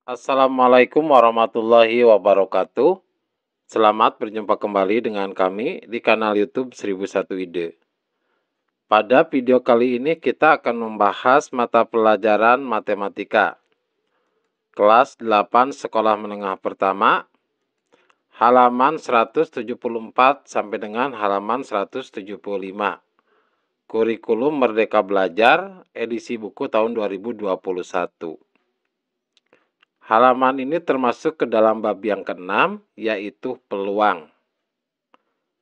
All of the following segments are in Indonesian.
Assalamualaikum warahmatullahi wabarakatuh. Selamat berjumpa kembali dengan kami di kanal YouTube 1001 Ide. Pada video kali ini kita akan membahas mata pelajaran matematika. Kelas 8 Sekolah Menengah Pertama, halaman 174 sampai dengan halaman 175. Kurikulum Merdeka Belajar, edisi buku tahun 2021. Halaman ini termasuk ke dalam bab yang keenam, yaitu peluang.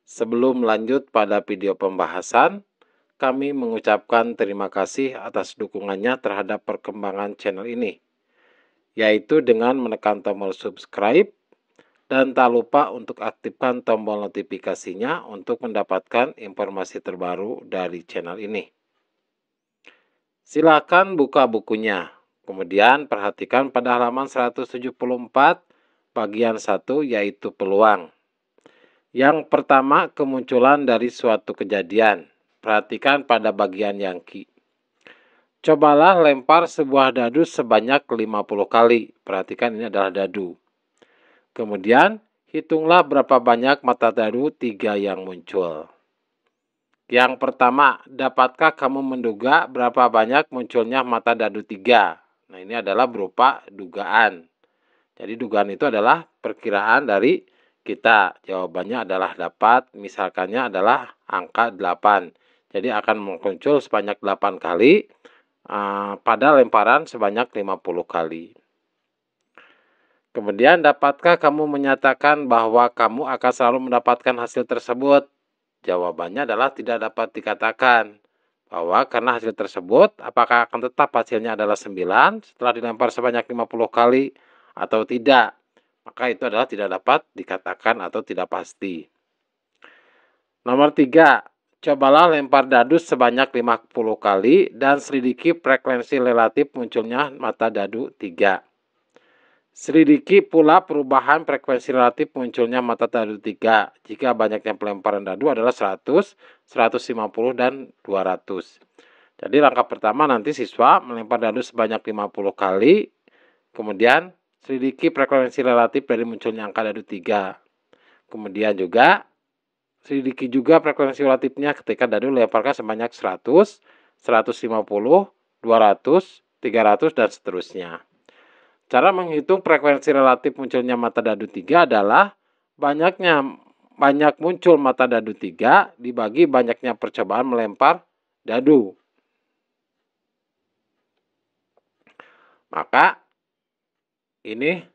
Sebelum lanjut pada video pembahasan, kami mengucapkan terima kasih atas dukungannya terhadap perkembangan channel ini, yaitu dengan menekan tombol subscribe dan tak lupa untuk aktifkan tombol notifikasinya untuk mendapatkan informasi terbaru dari channel ini. Silakan buka bukunya. Kemudian perhatikan pada halaman 174 bagian 1 yaitu peluang. Yang pertama, kemunculan dari suatu kejadian. Perhatikan pada bagian yang Ki. Cobalah lempar sebuah dadu sebanyak 50 kali. Perhatikan ini adalah dadu. Kemudian hitunglah berapa banyak mata dadu 3 yang muncul. Yang pertama, dapatkah kamu menduga berapa banyak munculnya mata dadu 3? Nah, ini adalah berupa dugaan. Jadi dugaan itu adalah perkiraan dari kita. Jawabannya adalah dapat, misalkannya adalah angka 8. Jadi akan muncul sebanyak 8 kali pada lemparan sebanyak 50 kali. Kemudian dapatkah kamu menyatakan bahwa kamu akan selalu mendapatkan hasil tersebut? Jawabannya adalah tidak dapat dikatakan. Bahwa karena hasil tersebut, apakah akan tetap hasilnya adalah 9 setelah dilempar sebanyak 50 kali atau tidak? Maka itu adalah tidak dapat dikatakan atau tidak pasti. Nomor 3, cobalah lempar dadu sebanyak 50 kali dan selidiki frekuensi relatif munculnya mata dadu 3. Selidiki pula perubahan frekuensi relatif munculnya mata dadu 3 jika banyaknya pelemparan dadu adalah 100, 150, dan 200. Jadi langkah pertama nanti siswa melempar dadu sebanyak 50 kali, kemudian selidiki frekuensi relatif dari munculnya angka dadu 3. Kemudian juga selidiki juga frekuensi relatifnya ketika dadu lemparkan sebanyak 100, 150, 200, 300, dan seterusnya. Cara menghitung frekuensi relatif munculnya mata dadu 3 adalah banyak muncul mata dadu 3 dibagi banyaknya percobaan melempar dadu. Maka ini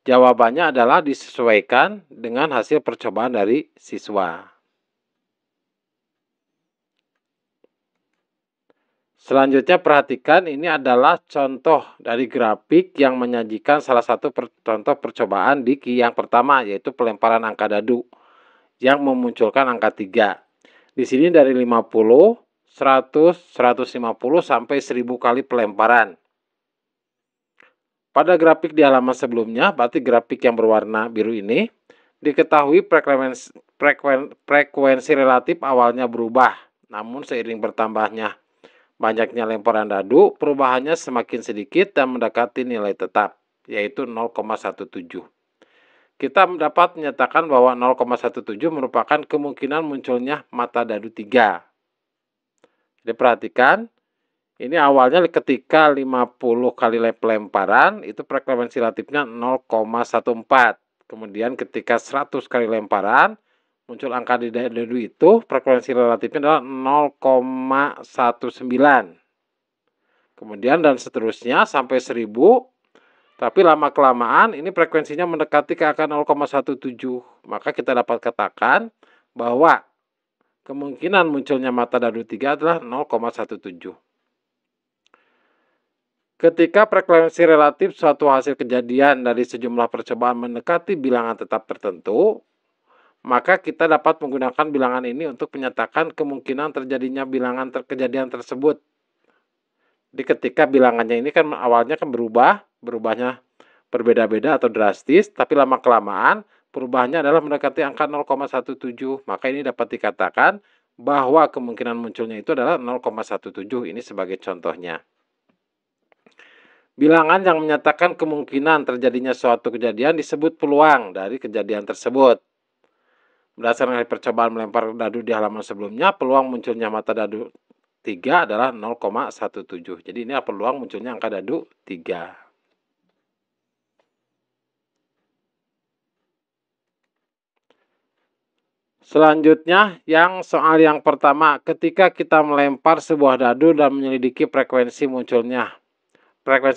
jawabannya adalah disesuaikan dengan hasil percobaan dari siswa. Selanjutnya perhatikan ini adalah contoh dari grafik yang menyajikan salah satu contoh percobaan di Ki yang pertama, yaitu pelemparan angka dadu yang memunculkan angka 3. Di sini dari 50, 100, 150 sampai 1000 kali pelemparan. Pada grafik di halaman sebelumnya, berarti grafik yang berwarna biru ini, diketahui frekuensi relatif awalnya berubah, namun seiring bertambahnya banyaknya lemparan dadu, perubahannya semakin sedikit dan mendekati nilai tetap, yaitu 0,17. Kita dapat menyatakan bahwa 0,17 merupakan kemungkinan munculnya mata dadu 3. Jadi perhatikan, ini awalnya ketika 50 kali pelemparan, itu frekuensi relatifnya 0,14. Kemudian ketika 100 kali lemparan, muncul angka di dadu itu, frekuensi relatifnya adalah 0,19. Kemudian dan seterusnya sampai 1000. Tapi lama-kelamaan ini frekuensinya mendekati ke angka 0,17. Maka kita dapat katakan bahwa kemungkinan munculnya mata dadu 3 adalah 0,17. Ketika frekuensi relatif suatu hasil kejadian dari sejumlah percobaan mendekati bilangan tetap tertentu, maka kita dapat menggunakan bilangan ini untuk menyatakan kemungkinan terjadinya bilangan kejadian tersebut. Jadi ketika bilangannya ini kan awalnya kan berubahnya berbeda-beda atau drastis, tapi lama-kelamaan perubahannya adalah mendekati angka 0,17. Maka ini dapat dikatakan bahwa kemungkinan munculnya itu adalah 0,17. Ini sebagai contohnya. Bilangan yang menyatakan kemungkinan terjadinya suatu kejadian disebut peluang dari kejadian tersebut. Berdasarkan dari percobaan melempar dadu di halaman sebelumnya, peluang munculnya mata dadu 3 adalah 0,17. Jadi ini peluang munculnya angka dadu 3. Selanjutnya, yang soal yang pertama, ketika kita melempar sebuah dadu dan menyelidiki frekuensi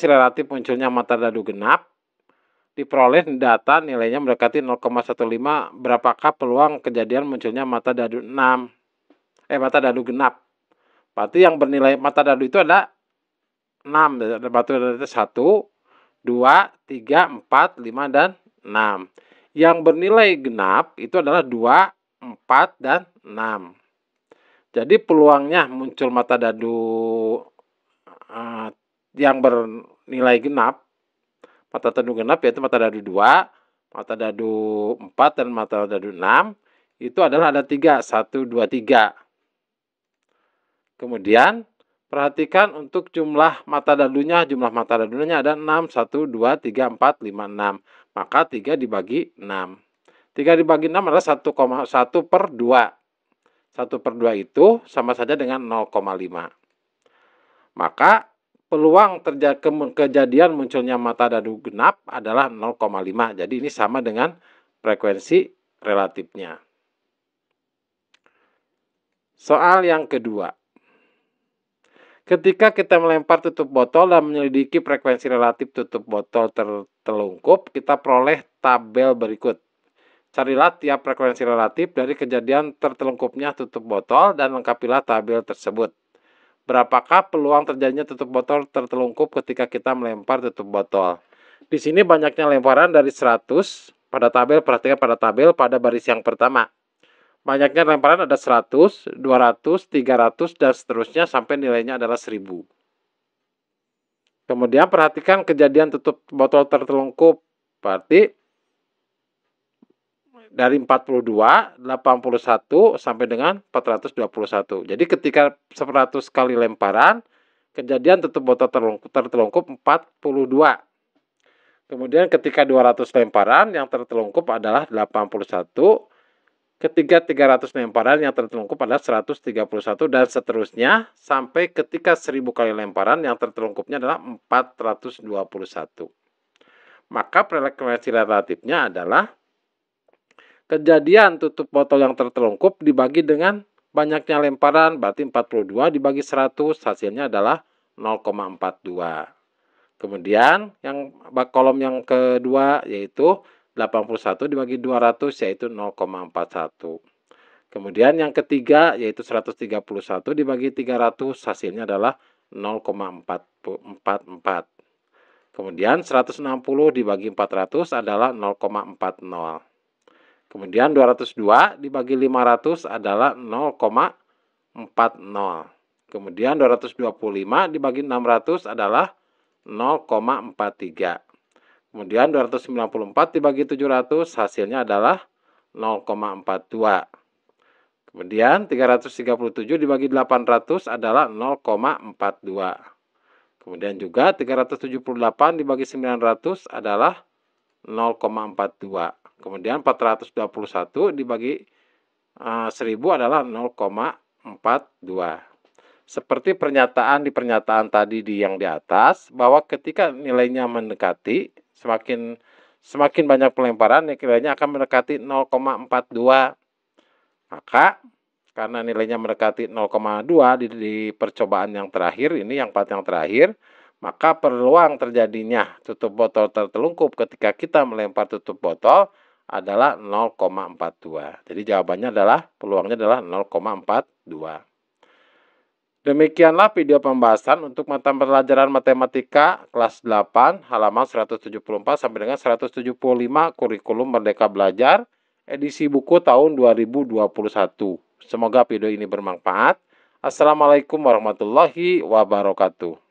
relatif munculnya mata dadu genap, diperoleh data nilainya mendekati 0,15, berapakah peluang kejadian munculnya mata dadu genap. Berarti yang bernilai mata dadu itu ada 6, mata dadu itu 1, 2, 3, 4, 5, dan 6. Yang bernilai genap itu adalah 2, 4, dan 6. Jadi peluangnya muncul mata dadu yang bernilai genap, mata dadu genap yaitu mata dadu 2, mata dadu 4, dan mata dadu 6, itu adalah ada 3, 1, 2, 3. Kemudian perhatikan untuk jumlah mata dadunya ada 6, 1, 2, 3, 4, 5, 6. Maka 3 dibagi 6. 3 dibagi 6 adalah 1,1 per 2. 1 per 2 itu sama saja dengan 0,5. Maka peluang kejadian munculnya mata dadu genap adalah 0,5. Jadi ini sama dengan frekuensi relatifnya. Soal yang kedua. Ketika kita melempar tutup botol dan menyelidiki frekuensi relatif tutup botol tertelungkup, kita peroleh tabel berikut. Carilah tiap frekuensi relatif dari kejadian tertelungkupnya tutup botol dan lengkapilah tabel tersebut. Berapakah peluang terjadinya tutup botol tertelungkup ketika kita melempar tutup botol? Di sini banyaknya lemparan dari 100 pada tabel, perhatikan pada tabel pada baris yang pertama. Banyaknya lemparan ada 100, 200, 300, dan seterusnya sampai nilainya adalah 1000. Kemudian perhatikan kejadian tutup botol tertelungkup. Berarti dari 42, 81, sampai dengan 421. Jadi ketika 100 kali lemparan, kejadian tutup botol tertelungkup 42. Kemudian ketika 200 lemparan, yang tertelungkup adalah 81. Ketika 300 lemparan, yang tertelungkup adalah 131, dan seterusnya sampai ketika 1000 kali lemparan, yang tertelungkupnya adalah 421. Maka frekuensi relatifnya adalah kejadian tutup botol yang tertelungkup dibagi dengan banyaknya lemparan, berarti 42 dibagi 100, hasilnya adalah 0,42. Kemudian yang kolom yang kedua yaitu 81 dibagi 200 yaitu 0,41. Kemudian yang ketiga yaitu 131 dibagi 300 hasilnya adalah 0,44. Kemudian 160 dibagi 400 adalah 0,40. Kemudian 202 dibagi 500 adalah 0,40. Kemudian 225 dibagi 600 adalah 0,43. Kemudian 294 dibagi 700 hasilnya adalah 0,42. Kemudian 337 dibagi 800 adalah 0,42. Kemudian juga 378 dibagi 900 adalah 0,42. Kemudian 421 dibagi 1000 adalah 0,42. Seperti di pernyataan tadi yang di atas, bahwa ketika nilainya mendekati, semakin banyak pelemparan, nilainya akan mendekati 0,42. Maka karena nilainya mendekati 0,2 di percobaan yang terakhir, ini yang part yang terakhir, maka peluang terjadinya tutup botol tertelungkup ketika kita melempar tutup botol adalah 0,42. Jadi jawabannya adalah, peluangnya adalah 0,42. Demikianlah video pembahasan untuk mata pelajaran matematika kelas 8 halaman 174 sampai dengan 175 kurikulum Merdeka Belajar edisi buku tahun 2021. Semoga video ini bermanfaat. Assalamualaikum warahmatullahi wabarakatuh.